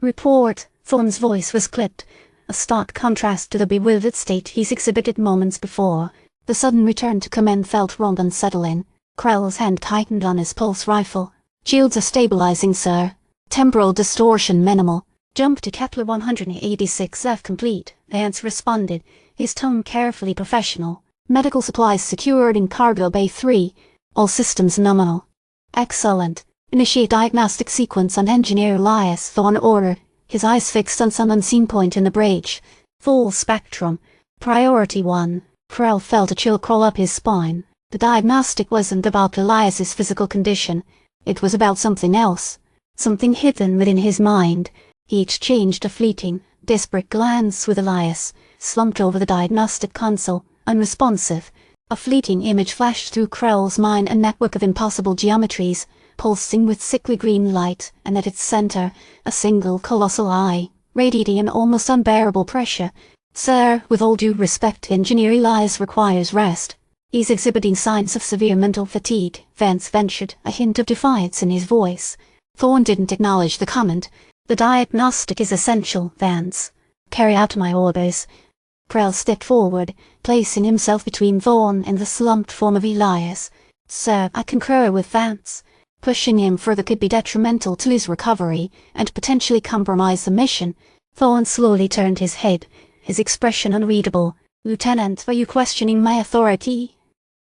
Report. Thorne's voice was clipped, a stark contrast to the bewildered state he's exhibited moments before. The sudden return to command felt wrong and unsettling. Krell's hand tightened on his pulse rifle. Shields are stabilizing, sir. Temporal distortion minimal. Jump to Kepler 186F complete, Vance responded, his tone carefully professional. Medical supplies secured in Cargo Bay 3. All systems nominal. Excellent. Initiate diagnostic sequence on Engineer Elias, Thorne ordered, his eyes fixed on some unseen point in the bridge. Full spectrum. Priority 1. Krell felt a chill crawl up his spine. The diagnostic wasn't about Elias's physical condition. It was about something else. Something hidden within his mind. He exchanged a fleeting, desperate glance with Elias, slumped over the diagnostic console, unresponsive. A fleeting image flashed through Krell's mind, a network of impossible geometries, pulsing with sickly green light, and at its center, a single colossal eye, radiating an almost unbearable pressure. Sir, with all due respect, Engineer Elias requires rest. He's exhibiting signs of severe mental fatigue, Vance ventured, a hint of defiance in his voice. Thorne didn't acknowledge the comment. The diagnostic is essential, Vance. Carry out my orders. Krell stepped forward, placing himself between Thorne and the slumped form of Elias. Sir, I concur with Vance. Pushing him further could be detrimental to his recovery, and potentially compromise the mission. Thorne slowly turned his head, his expression unreadable. Lieutenant, are you questioning my authority?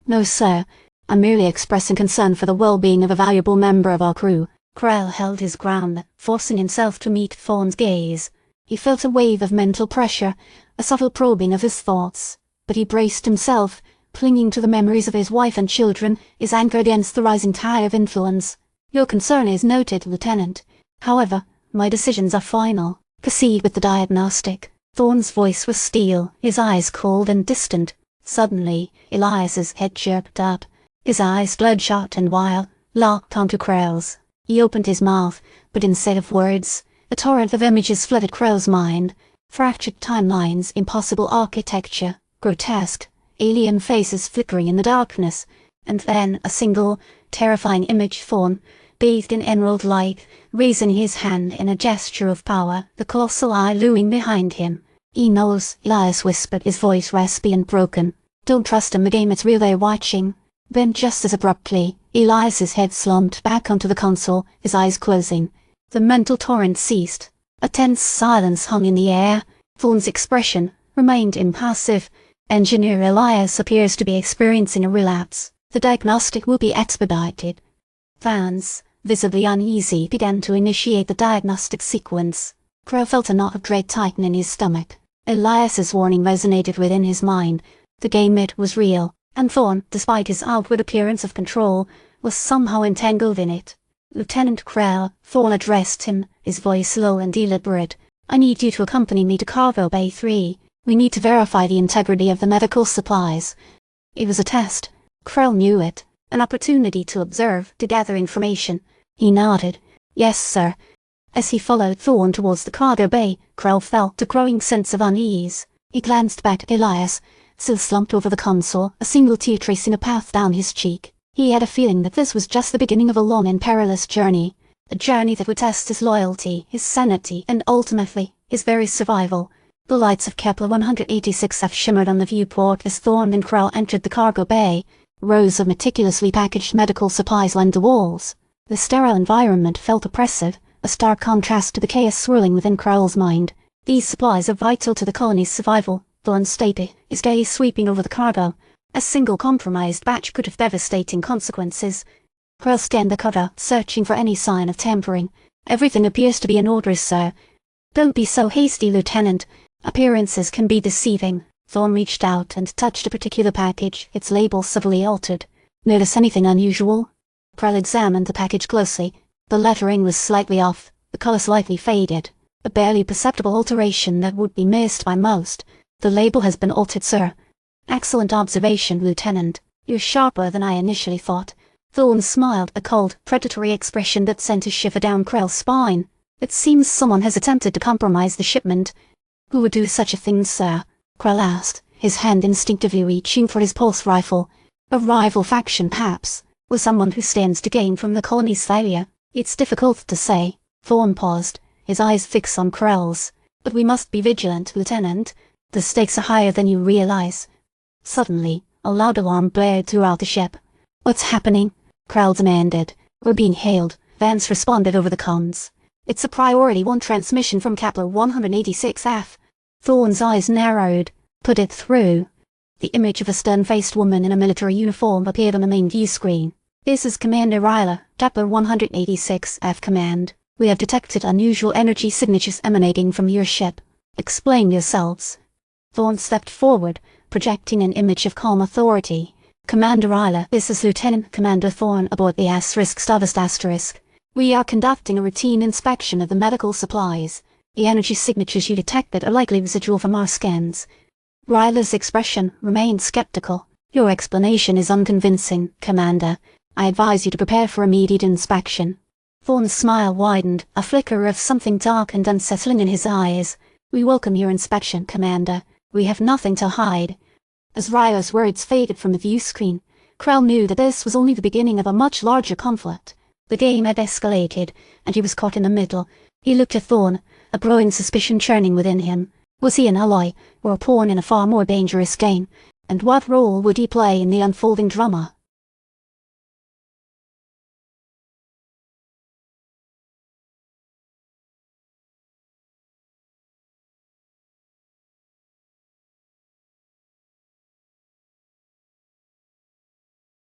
No, sir. I'm merely expressing concern for the well-being of a valuable member of our crew. Krell held his ground, forcing himself to meet Thorne's gaze. He felt a wave of mental pressure, a subtle probing of his thoughts, but he braced himself, clinging to the memories of his wife and children, his anchor against the rising tide of influence. Your concern is noted, Lieutenant. However, my decisions are final. Proceed with the diagnostic. Thorne's voice was steel, his eyes cold and distant. Suddenly, Elias's head jerked up, his eyes bloodshot and wild, locked onto Krell's. He opened his mouth, but instead of words, a torrent of images flooded Krell's mind. Fractured timelines, impossible architecture, grotesque, alien faces flickering in the darkness, and then a single, terrifying image Thorne, bathed in emerald light, raising his hand in a gesture of power, the colossal eye looming behind him. He knows, Elias whispered, his voice raspy and broken. Don't trust him, the game is real, they're watching. Then just as abruptly, Elias's head slumped back onto the console, his eyes closing. The mental torrent ceased. A tense silence hung in the air. Thorne's expression remained impassive. Engineer Elias appears to be experiencing a relapse. The diagnostic will be expedited. Vance, visibly uneasy, began to initiate the diagnostic sequence. Krell felt a knot of dread tighten in his stomach. Elias's warning resonated within his mind. The game it was real, and Thorne, despite his outward appearance of control, was somehow entangled in it. Lieutenant Krell, Thorne addressed him, his voice low and deliberate. I need you to accompany me to Cargo Bay 3. We need to verify the integrity of the medical supplies. It was a test. Krell knew it. An opportunity to observe, to gather information. He nodded. Yes, sir. As he followed Thorne towards the cargo bay, Krell felt a growing sense of unease. He glanced back at Elias, still slumped over the console, a single tear tracing a path down his cheek. He had a feeling that this was just the beginning of a long and perilous journey. A journey that would test his loyalty, his sanity, and ultimately, his very survival. The lights of Kepler 186F shimmered on the viewport as Thorne and Krell entered the cargo bay. Rows of meticulously packaged medical supplies lined the walls. The sterile environment felt oppressive, a stark contrast to the chaos swirling within Krell's mind. These supplies are vital to the colony's survival, Thorne stated, his gaze sweeping over the cargo. A single compromised batch could have devastating consequences. Krell scanned the cutter, searching for any sign of tampering. Everything appears to be in order, sir. Don't be so hasty, Lieutenant. Appearances can be deceiving. Thorne reached out and touched a particular package, its label subtly altered. Notice anything unusual? Krell examined the package closely. The lettering was slightly off, the color slightly faded. A barely perceptible alteration that would be missed by most. The label has been altered, sir. Excellent observation, Lieutenant. You're sharper than I initially thought. Thorne smiled, a cold, predatory expression that sent a shiver down Krell's spine. It seems someone has attempted to compromise the shipment. Who would do such a thing, sir? Krell asked, his hand instinctively reaching for his pulse rifle. A rival faction, perhaps, or someone who stands to gain from the colony's failure. It's difficult to say. Thorne paused, his eyes fixed on Krell's. "But we must be vigilant, Lieutenant. The stakes are higher than you realize." Suddenly, a loud alarm blared throughout the ship. "What's happening?" Krell demanded. "We're being hailed," Vance responded over the comms. "It's a Priority 1 transmission from Kepler 186F. Thorne's eyes narrowed. "Put it through." The image of a stern-faced woman in a military uniform appeared on the main view screen. "This is Commander Ryla, Kepler 186F Command. We have detected unusual energy signatures emanating from your ship. Explain yourselves." Thorne stepped forward, projecting an image of calm authority. "Commander Ryla, this is Lieutenant Commander Thorne aboard the Stardust. We are conducting a routine inspection of the medical supplies. The energy signatures you detected are likely residual from our scans." Ryla's expression remained skeptical. "Your explanation is unconvincing, Commander. I advise you to prepare for immediate inspection." Thorne's smile widened, a flicker of something dark and unsettling in his eyes. "We welcome your inspection, Commander. We have nothing to hide." As Ryla's words faded from the view screen, Krell knew that this was only the beginning of a much larger conflict. The game had escalated, and he was caught in the middle. He looked at Thorne, a growing suspicion churning within him. Was he an ally, or a pawn in a far more dangerous game? And what role would he play in the unfolding drama?